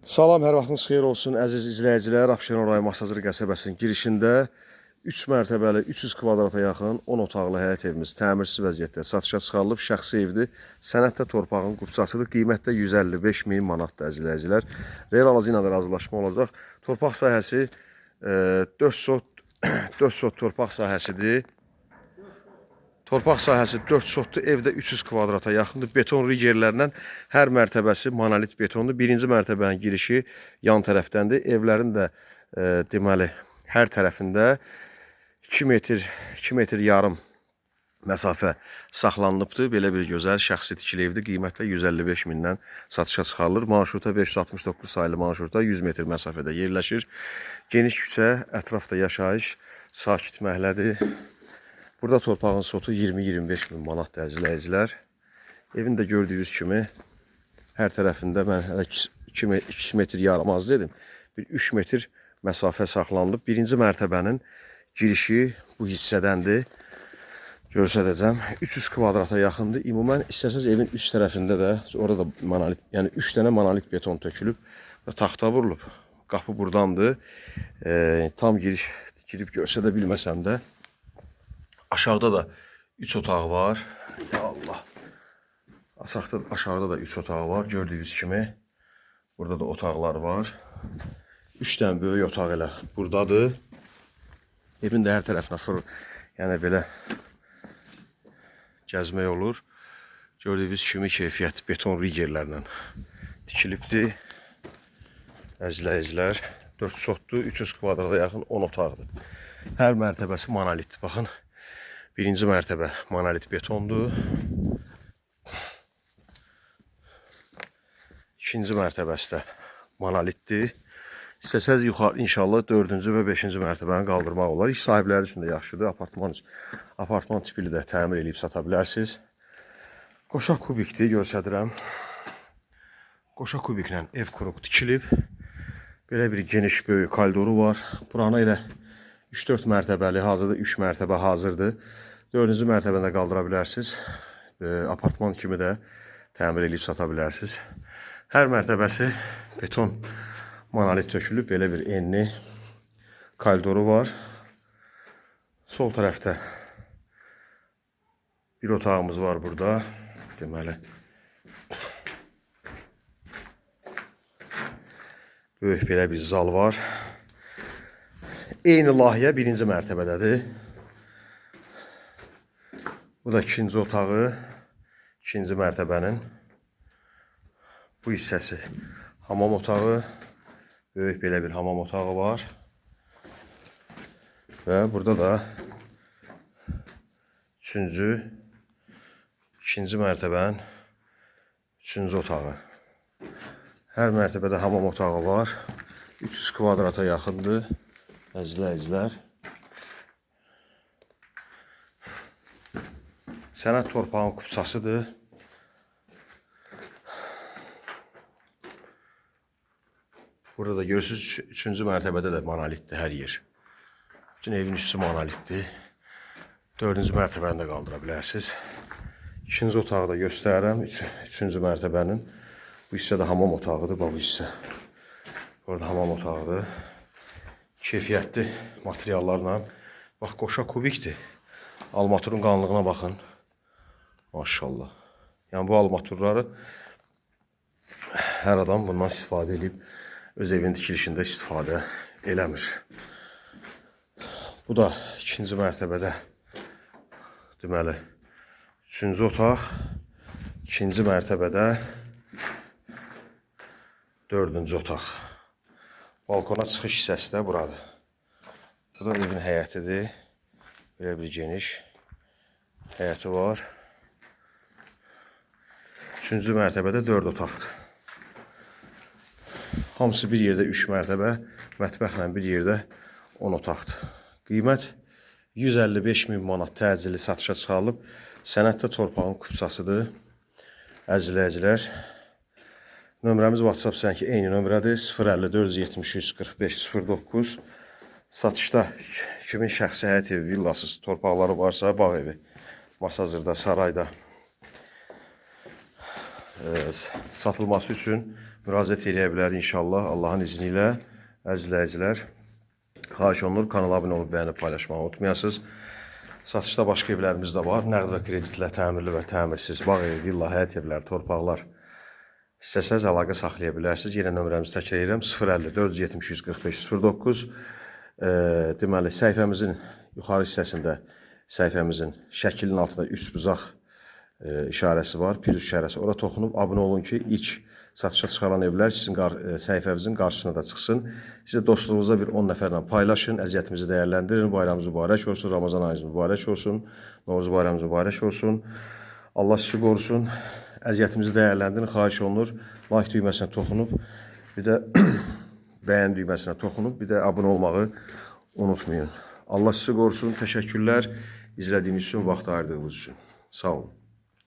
Salam, hər vaxtınız xeyir olsun əziz izləyicilər. Abşeron rayon Masazır qəsəbəsinin girişində 3 mərtəbəli 300 kvadrata yaxın 10 otaqlı həyət evimiz təmirsiz vəziyyətdə satışa çıxarılıb. Şəxsi evdir. Sənəddə torpağın qupçasıdır. Qiymətdə 155 min manatdır əziz izləyicilər. Real alıcı ilə də razılaşma olacaq. Torpaq sahəsi 4 sot torpaq sahəsidir. Torpaq sahəsi 4 sotdur, evdə 300 kvadrata yaxındır. Beton rigerlərlə hər mərtəbəsi monolit betondur. Birinci mərtəbənin girişi yan tərəfdəndir. Evlərin də deməli hər tərəfində 2 metr yarım məsafə saxlanılıbdır. Belə bir gözəl şəxsi tikili evdir. Qiymətlə 155 mindən satışa çıxarılır. Marşruta 569 sayılı marşruta 100 metr məsafədə yerləşir. Geniş küçə, ətrafda yaşayış, sakit məhəllədir. Burada torpağın sotu 20-25 min manatdır əziz izləyicilər. Evin də gördüyünüz kimi hər tərəfində mən hələ 2 metr yarım az dedim. Bir 3 metr məsafə saxlanılıb. Birinci mərtəbənin girişi bu hissədəndir. Göstərəcəm. 300 kvadrata yaxındır. Ümumən istəsəz evin üst tərəfində də orada da monolit, yəni 3 dənə monolit beton tökülüb və taxta vurulub. Qapı burdandır. Tam girib göstərə bilməsəm də aşağıda da 3 otaq var. Ya Allah. Aşağıda da 3 otaq var. Gördüyünüz kimi. Burada da otaqlar var. 3 dənə böyük otaq elə buradadır. Evin də hər tərəfinə fır. Yəni belə gəzmək olur. Gördüyünüz kimi keyfiyyət beton rigerlərlə tikilibdir. Əzizlər. 4 sotdur. 300 kvadrata yaxın 10 otaqdır. Hər mərtəbəsi monolitdir. Baxın. Birinci mərtəbə monolit betondur. İkinci mərtəbəsi də monolitdir. İstəsəz yuxarı inşallah 4-cü və 5-ci mərtəbəni qaldırmaq olar. İş sahibləri üçün də yaxşıdır. Apartman tipli də təmir edib sata bilərsiniz. Qoşa kubikdir, göstərirəm. Qoşa kubiklə ev qurub tikilib. Belə bir geniş böyük koridoru var. Buranı elə 3-4 mərtəbəli, hazırda 3 mərtəbə hazırdır. 4-cü mərtəbəndə qaldıra bilərsiniz. Apartman kimi də təmir edib sata bilərsiniz. Hər mərtəbəsi beton monolit tökülüb. Belə bir enli koridoru var. Sol tərəfdə bir otağımız var burada. Deməli, böyük belə bir zal var. Eyni layihə birinci mərtəbədədir. Bu da ikinci otağı, ikinci mərtəbənin bu hissəsi. Hamam otağı, böyük belə bir hamam otağı var. Və burada da ikinci mərtəbənin üçüncü otağı. Hər mərtəbədə hamam otağı var. 300 kvadrata yaxındır. Əzizlər. Sənəd torpağın qupçasıdır. Burada da görürsünüz 3-cü mərtəbədə də monolitdir hər yer. Bütün evin üstü monolitdir. 4-cü mərtəbəni də qaldıra bilərsiniz. İkinci otağı da göstərirəm. 3-cü mərtəbənin. Bu hissə də hamam otağıdır. Bu hissə. Orada hamam otağıdır. Keyfiyyətli materiallarla. Bax, qoşa kubikdir. Almaturun qalınlığına baxın. Maşallah. Yəni bu almaturları hər adam bundan istifadə edib öz evin tikilişində istifadə eləmir. Bu da ikinci mərtəbədə deməli 3-cü otaq, ikinci mərtəbədə 4-cü otaq. Balkona çıxış hissəsi də buradır. Bu da evin həyətidir. Belə bir geniş həyəti var. 3-cü mərtəbədə 4 otaqdır. Hamısı bir yerdə 3 mərtəbə, mətbəxlə bir yerdə 10 otaqdır. Qiymət 155 min manat təcili satışa çıxarılıb. Sənəddə torpağın qupçasıdır. Əzizlər. Nömrəmiz WhatsApp sənki eyni nömrədir. 054 73 45 09. Satışda kimin şəxsi həyət evi, villasız torpaqları varsa, bağ evi, Masazırda, Sarayda satılması üçün müraciət edə bilər inşallah Allahın izni ilə. Əziz izləyicilər, xahiş olunur kanala abunə olub bəyənib paylaşmağı unutmayasınız. Satışda başqa evlərimiz də var. Nəqd və kreditlə təmirli və təmirsiz bağ evi, villa, həyət evləri, torpaqlar istəsəz əlaqə saxlaya bilərsiniz. Yenə nömrəmizi təkrar edirəm. 050 470 145 09. Deməli, səhifəmizin yuxarı hissəsində səhifəmizin şəklinin altında üst buzaq işarəsi var, plus işarəsi. Ora toxunub abunə olun ki, ilk satışa çıxaran evlər sizin səhifəmizin qarşısına da çıxsın. Siz də dostluğunuzda bir 10 nəfərlə paylaşın, əziyyətimizi dəyərləndirin. Bayramınız mübarək olsun, Ramazan ayınız mübarək olsun, Novruz bayramınız mübarək olsun. Allah sizi qorusun. Əziyyətimizi dəyərləndirin, xahiş olunur. Like düyməsinə toxunub, bir də bəyən düyməsinə toxunub, bir də abunə olmağı unutmayın. Allah sizi qorusun. Təşəkkürlər izlədiyiniz üçün, vaxt ayırdığınız üçün. Sağ olun.